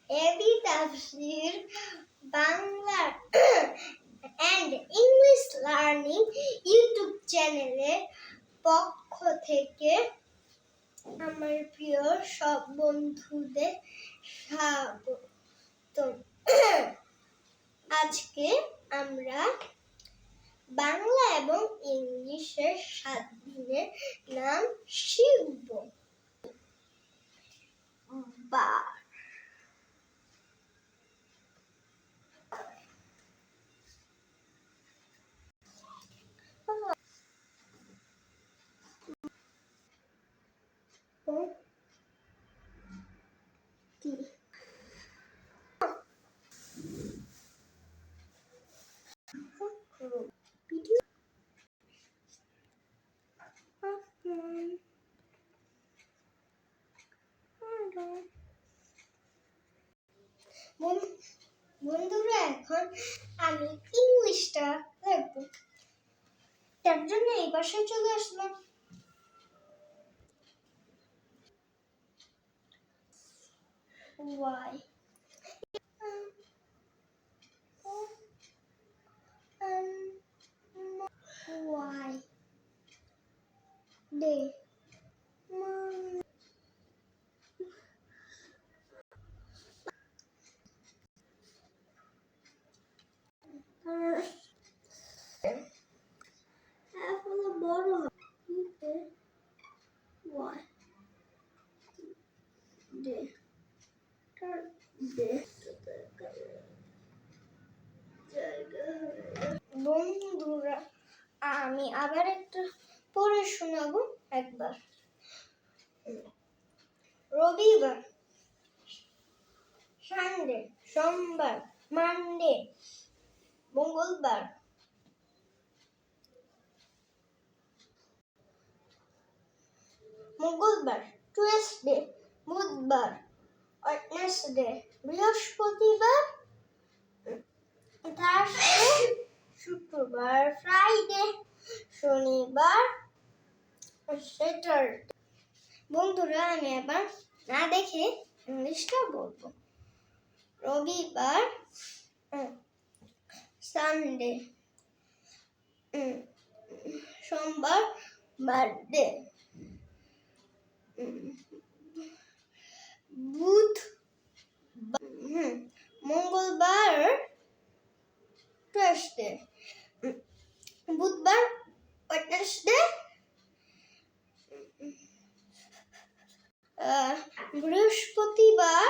AB তাফসীর বাংলা and English learning YouTube চ্যানেলের পক্ষ থেকে আমার প্রিয় সব বন্ধুদের স্বাগত। আজকে আমরা বাংলা এবং ইংলিশের 7 দিনের নাম শিখব। বার, বন্ধুরা, এখন আমি ইংলিশটা লিখব। তার জন্য এই পাশে চলে আসলাম। Why? Why? They. বন্ধুরা, আমি আবার একটা পড়ে শোনাবো একবার। রবিবার, সানডে, সোমবার, মানডে, মঙ্গলবার, টুয়েসডে, বুধবার, ওয়েডনেসডে, বৃহস্পতিবার, থার্সডে, শুক্রবার, ফ্রাইডে, শনিবার, স্যাটারডে। বন্ধুরা, আমি আবার না দেখে ইংলিশটা বলবো। রবিবার, সানডে, সোমবার, মানডে, মঙ্গলবার, টুয়েসডে, বুধবার, ওয়েডনেসডে, বৃহস্পতিবার,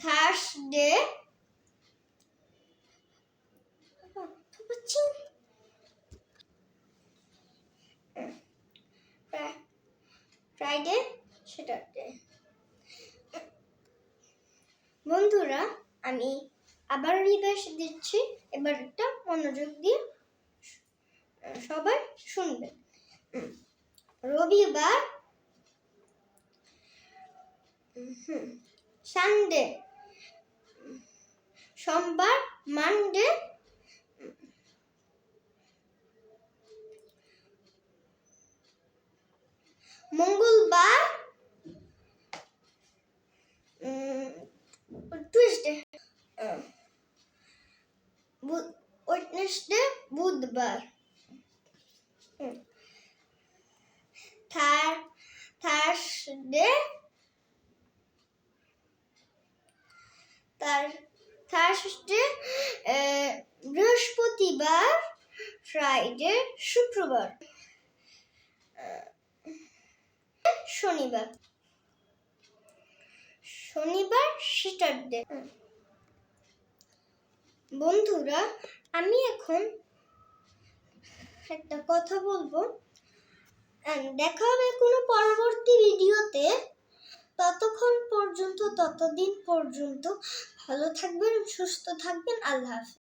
থার্সডে, ফ্রাইডে, স্যাটারডে। বন্ধুরা, আমি আবার রিভাইজ দিচ্ছি, এবার একটা মনোযোগ দিয়ে সবাই শুনবেন। রবিবার, সানডে, সোমবার, মানডে, মঙ্গলবার, টুয়েসডে, ওয়েডনেসডে, বুধবার, থার্সডে, বৃহস্পতিবার, ফ্রাইডে, শুক্রবার, শনিবার, স্যাটারডে। বন্ধুরা, আমি এখন একটা কথা বলবো। দেখা হবে কোনো পরবর্তী ভিডিওতে। ততদিন পর্যন্ত ভালো থাকবেন, সুস্থ থাকবেন। আল্লাহ হাফেজ।